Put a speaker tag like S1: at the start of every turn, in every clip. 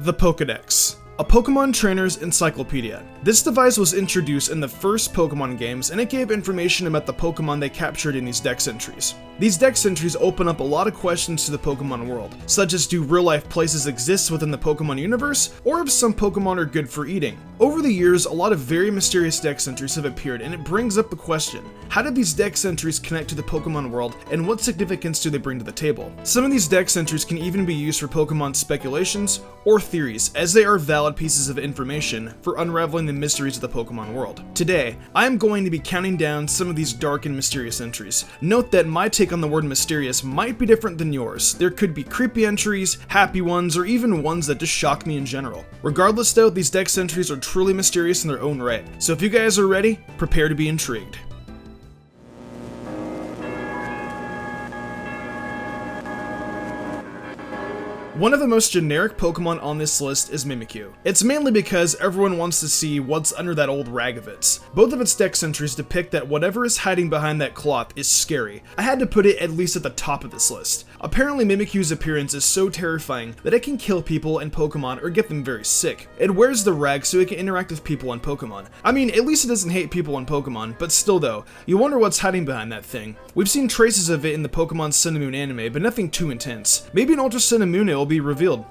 S1: The Pokedex, a Pokemon trainer's encyclopedia. This device was introduced in the first Pokemon games, and it gave information about the Pokemon they captured in these dex entries. These dex entries open up a lot of questions to the Pokemon world, such as do real-life places exist within the Pokemon universe, or if some Pokemon are good for eating. Over the years, a lot of very mysterious dex entries have appeared, and it brings up the question, how did these dex entries connect to the Pokemon world, and what significance do they bring to the table? Some of these dex entries can even be used for Pokemon speculations or theories, as they are valid pieces of information for unraveling the mysteries of the Pokemon world. Today, I am going to be counting down some of these dark and mysterious entries. Note that my take on the word mysterious might be different than yours. There could be creepy entries, happy ones, or even ones that just shock me in general. Regardless though, these dex entries are truly mysterious in their own right. So if you guys are ready, prepare to be intrigued. One of the most generic Pokemon on this list is Mimikyu. It's mainly because everyone wants to see what's under that old rag of its. Both of its dex entries depict that whatever is hiding behind that cloth is scary. I had to put it at least at the top of this list. Apparently Mimikyu's appearance is so terrifying that it can kill people and Pokemon or get them very sick. It wears the rag so it can interact with people and Pokemon. I mean, at least it doesn't hate people and Pokemon, but still though, you wonder what's hiding behind that thing. We've seen traces of it in the Pokemon Sun and Moon anime, but nothing too intense. Maybe in Ultra Sun and Moon it will be revealed.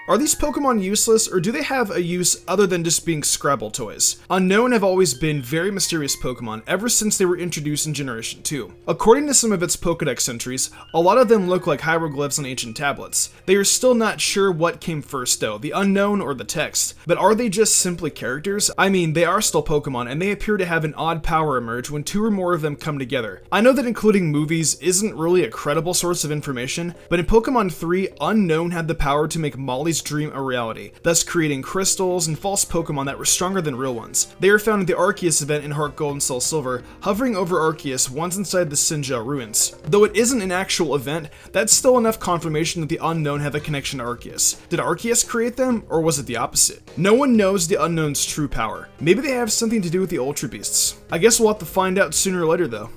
S1: Are these Pokemon useless, or do they have a use other than just being Scrabble toys? Unknown have always been very mysterious Pokemon ever since they were introduced in Generation 2. According to some of its Pokedex entries, a lot of them look like hieroglyphs on ancient tablets. They are still not sure what came first though, the unknown or the text. But are they just simply characters? I mean, they are still Pokemon, and they appear to have an odd power emerge when two or more of them come together. I know that including movies isn't really a credible source of information, but in Pokemon 3, Unknown had the power to make Molly's dream a reality, thus creating crystals and false Pokemon that were stronger than real ones. They are found at the Arceus event in Heart Gold and Soul Silver, hovering over Arceus once inside the Sinja ruins. Though it isn't an actual event, that's still enough confirmation that the Unknown have a connection to Arceus. Did Arceus create them, or was it the opposite? No one knows the Unknown's true power. Maybe they have something to do with the Ultra Beasts. I guess we'll have to find out sooner or later though.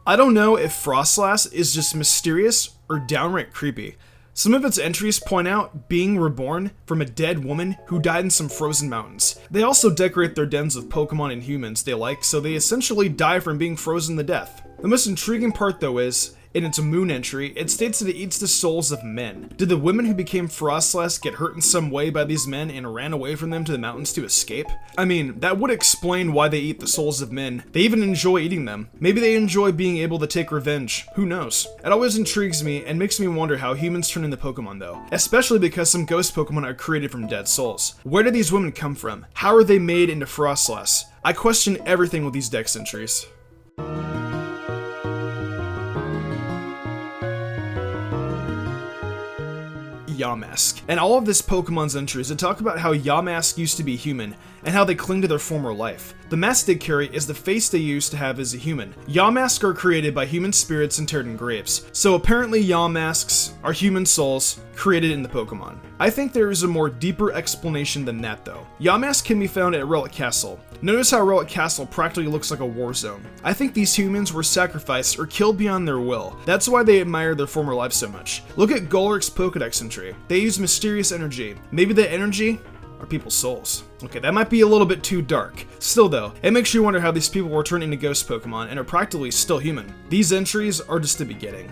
S1: I don't know if Frostlass is just mysterious or downright creepy. Some of its entries point out being reborn from a dead woman who died in some frozen mountains. They also decorate their dens with Pokemon and humans they like, so they essentially die from being frozen to death. The most intriguing part though is, in its Moon entry, it states that it eats the souls of men. Did the women who became Frostlass get hurt in some way by these men and ran away from them to the mountains to escape? I mean, that would explain why they eat the souls of men. They even enjoy eating them. Maybe they enjoy being able to take revenge. Who knows? It always intrigues me and makes me wonder how humans turn into Pokemon though. Especially because some ghost Pokemon are created from dead souls. Where do these women come from? How are they made into Frostlass? I question everything with these dex entries. Yaah Mask. And all of this Pokemon's entries that talk about how Yaah Mask used to be human, and how they cling to their former life. The mask they carry is the face they used to have as a human. Yaah Masks are created by human spirits interred in graves, so apparently Yaah Masks are human souls created in the Pokemon. I think there is a more deeper explanation than that though. Yaah Mask can be found at Relic Castle. Notice how Relic Castle practically looks like a war zone. I think these humans were sacrificed or killed beyond their will. That's why they admire their former life so much. Look at Golurk's Pokedex entry. They use mysterious energy. Maybe the energy are people's souls. Okay, that might be a little bit too dark. Still though, it makes you wonder how these people were turned into ghost Pokemon and are practically still human. These entries are just the beginning.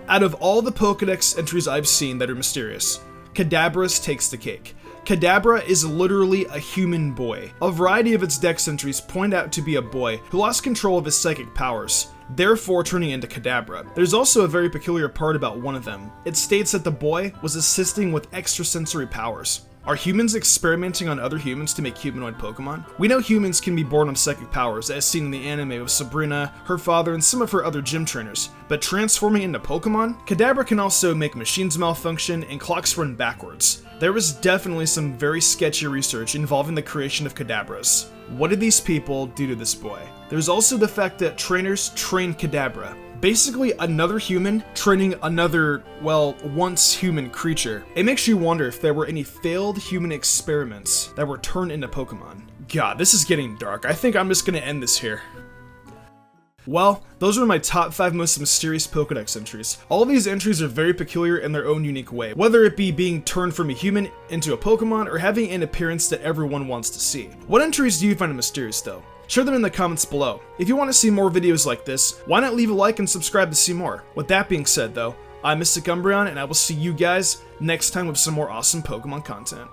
S1: Out of all the Pokedex entries I've seen that are mysterious, Cadabra's takes the cake. Cadabra is literally a human boy. A variety of its dex entries point out to be a boy who lost control of his psychic powers, therefore turning into Cadabra. There's also a very peculiar part about one of them. It states that the boy was assisting with extrasensory powers. Are humans experimenting on other humans to make humanoid Pokemon? We know humans can be born with psychic powers, as seen in the anime with Sabrina, her father, and some of her other gym trainers. But transforming into Pokemon? Cadabra can also make machines malfunction and clocks run backwards. There was definitely some very sketchy research involving the creation of Cadabras. What did these people do to this boy? There's also the fact that trainers train Cadabra. Basically, another human training another, well, once human creature. It makes you wonder if there were any failed human experiments that were turned into Pokemon. God, this is getting dark. I think I'm just gonna end this here. Well, those were my top 5 most mysterious Pokedex entries. All of these entries are very peculiar in their own unique way, whether it be being turned from a human into a Pokemon or having an appearance that everyone wants to see. What entries do you find mysterious though? Share them in the comments below. If you want to see more videos like this, why not leave a like and subscribe to see more? With that being said though, I'm Mystic Umbreon and I will see you guys next time with some more awesome Pokemon content.